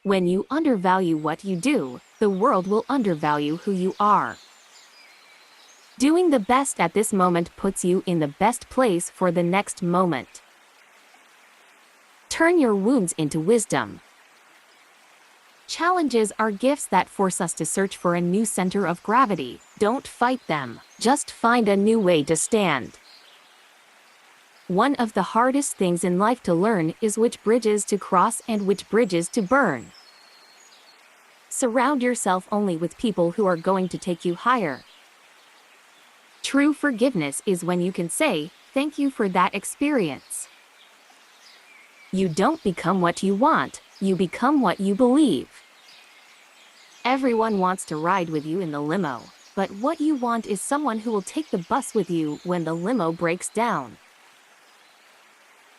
When you undervalue what you do, the world will undervalue who you are. Doing the best at this moment puts you in the best place for the next moment. Turn your wounds into wisdom. Challenges are gifts that force us to search for a new center of gravity. Don't fight them. Just find a new way to stand. One of the hardest things in life to learn is which bridges to cross and which bridges to burn. Surround yourself only with people who are going to take you higher. True forgiveness is when you can say, "Thank you for that experience." You don't become what you want, you become what you believe. Everyone wants to ride with you in the limo, but what you want is someone who will take the bus with you when the limo breaks down.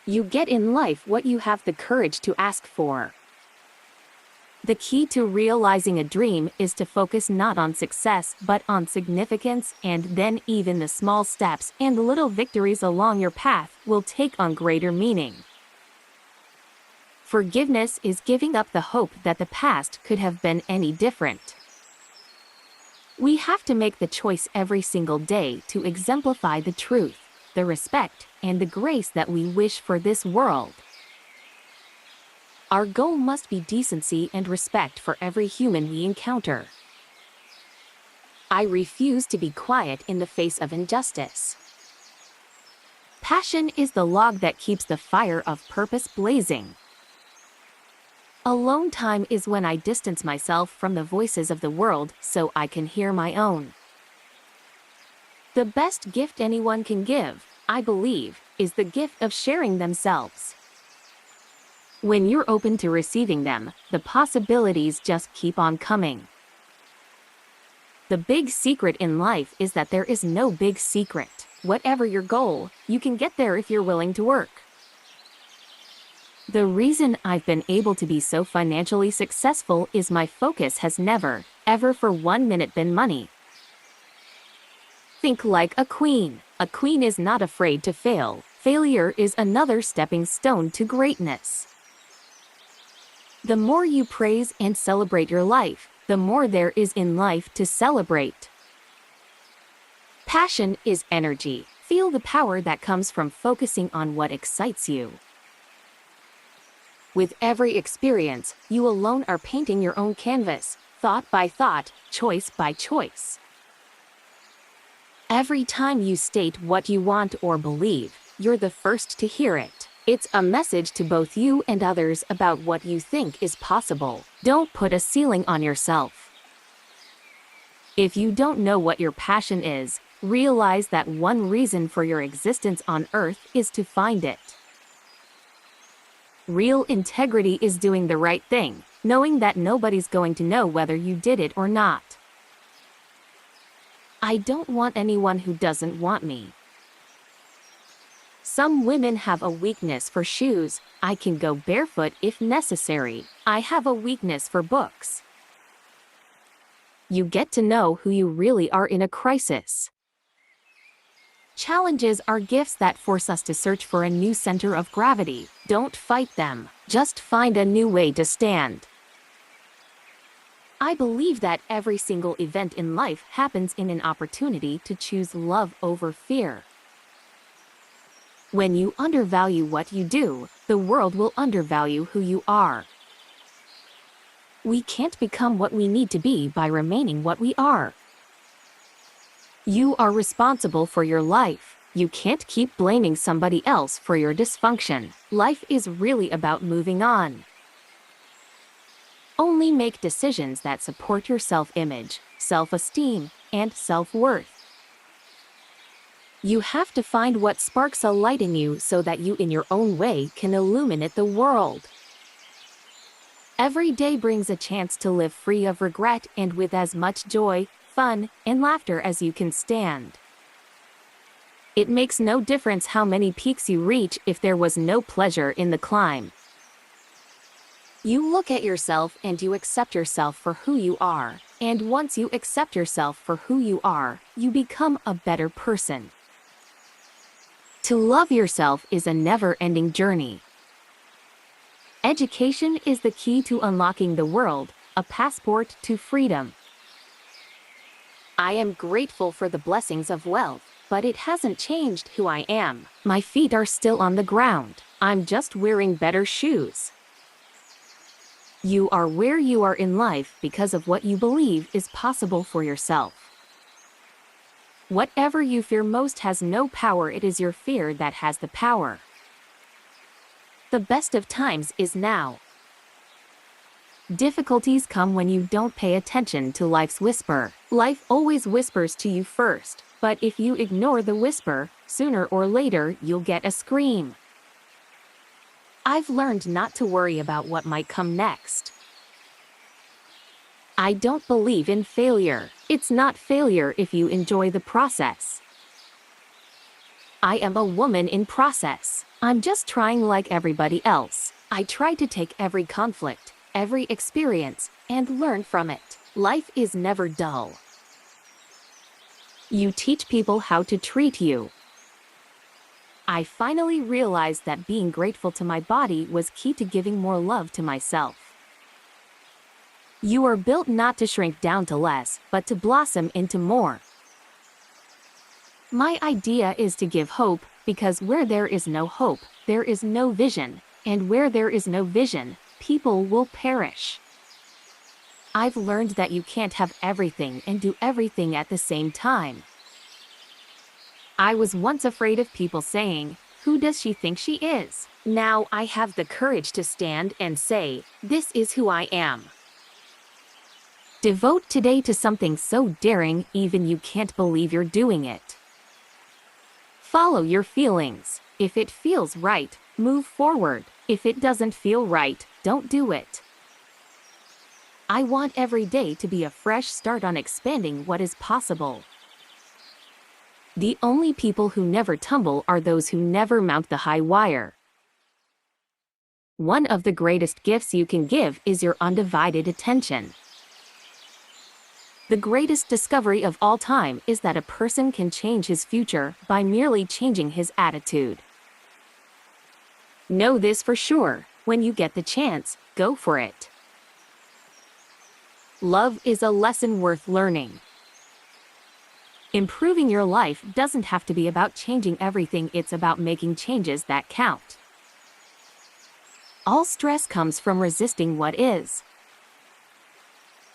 You get in life what you have the courage to ask for. The key to realizing a dream is to focus not on success but on significance, and then even the small steps and little victories along your path will take on greater meaning. Forgiveness is giving up the hope that the past could have been any different. We have to make the choice every single day to exemplify the truth, the respect, and the grace that we wish for this world. Our goal must be decency and respect for every human we encounter. I refuse to be quiet in the face of injustice. Passion is the log that keeps the fire of purpose blazing. Alone time is when I distance myself from the voices of the world so I can hear my own. The best gift anyone can give, I believe, is the gift of sharing themselves. When you're open to receiving them, the possibilities just keep on coming. The big secret in life is that there is no big secret. Whatever your goal, you can get there if you're willing to work. The reason I've been able to be so financially successful is my focus has never, ever for 1 minute been money. Think like a queen. A queen is not afraid to fail. Failure is another stepping stone to greatness. The more you praise and celebrate your life, the more there is in life to celebrate. Passion is energy. Feel the power that comes from focusing on what excites you. With every experience, you alone are painting your own canvas, thought by thought, choice by choice. Every time you state what you want or believe, you're the first to hear it. It's a message to both you and others about what you think is possible. Don't put a ceiling on yourself. If you don't know what your passion is, realize that one reason for your existence on Earth is to find it. Real integrity is doing the right thing, knowing that nobody's going to know whether you did it or not. I don't want anyone who doesn't want me. Some women have a weakness for shoes. I can go barefoot if necessary. I have a weakness for books. You get to know who you really are in a crisis. Challenges are gifts that force us to search for a new center of gravity. Don't fight them. Just find a new way to stand. I believe that every single event in life happens in an opportunity to choose love over fear. When you undervalue what you do, the world will undervalue who you are. We can't become what we need to be by remaining what we are. You are responsible for your life. You can't keep blaming somebody else for your dysfunction. Life is really about moving on. Only make decisions that support your self-image, self-esteem, and self-worth. You have to find what sparks a light in you so that you in your own way can illuminate the world. Every day brings a chance to live free of regret and with as much joy, fun, and laughter as you can stand. It makes no difference how many peaks you reach if there was no pleasure in the climb. You look at yourself and you accept yourself for who you are, and once you accept yourself for who you are, you become a better person. To love yourself is a never-ending journey. Education is the key to unlocking the world, a passport to freedom. I am grateful for the blessings of wealth, but it hasn't changed who I am. My feet are still on the ground. I'm just wearing better shoes. You are where you are in life because of what you believe is possible for yourself. Whatever you fear most has no power. It is your fear that has the power. The best of times is now. Difficulties come when you don't pay attention to life's whisper. Life always whispers to you first, but if you ignore the whisper, sooner or later you'll get a scream. I've learned not to worry about what might come next. I don't believe in failure. It's not failure if you enjoy the process. I am a woman in process. I'm just trying like everybody else. I try to take every conflict, every experience, and learn from it. Life is never dull. You teach people how to treat you. I finally realized that being grateful to my body was key to giving more love to myself. You are built not to shrink down to less, but to blossom into more. My idea is to give hope, because where there is no hope, there is no vision, and where there is no vision, people will perish. I've learned that you can't have everything and do everything at the same time. I was once afraid of people saying, "Who does she think she is?" Now I have the courage to stand and say, "This is who I am." Devote today to something so daring even you can't believe you're doing it. Follow your feelings. If it feels right, move forward. If it doesn't feel right, don't do it. I want every day to be a fresh start on expanding what is possible. The only people who never tumble are those who never mount the high wire. One of the greatest gifts you can give is your undivided attention. The greatest discovery of all time is that a person can change his future by merely changing his attitude. Know this for sure. When you get the chance, go for it. Love is a lesson worth learning. Improving your life doesn't have to be about changing everything. It's about making changes that count. All stress comes from resisting what is.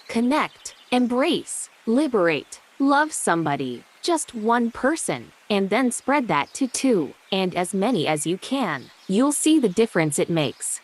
Connect, embrace, liberate, love somebody, just one person, and then spread that to 2, and as many as you can. You'll see the difference it makes.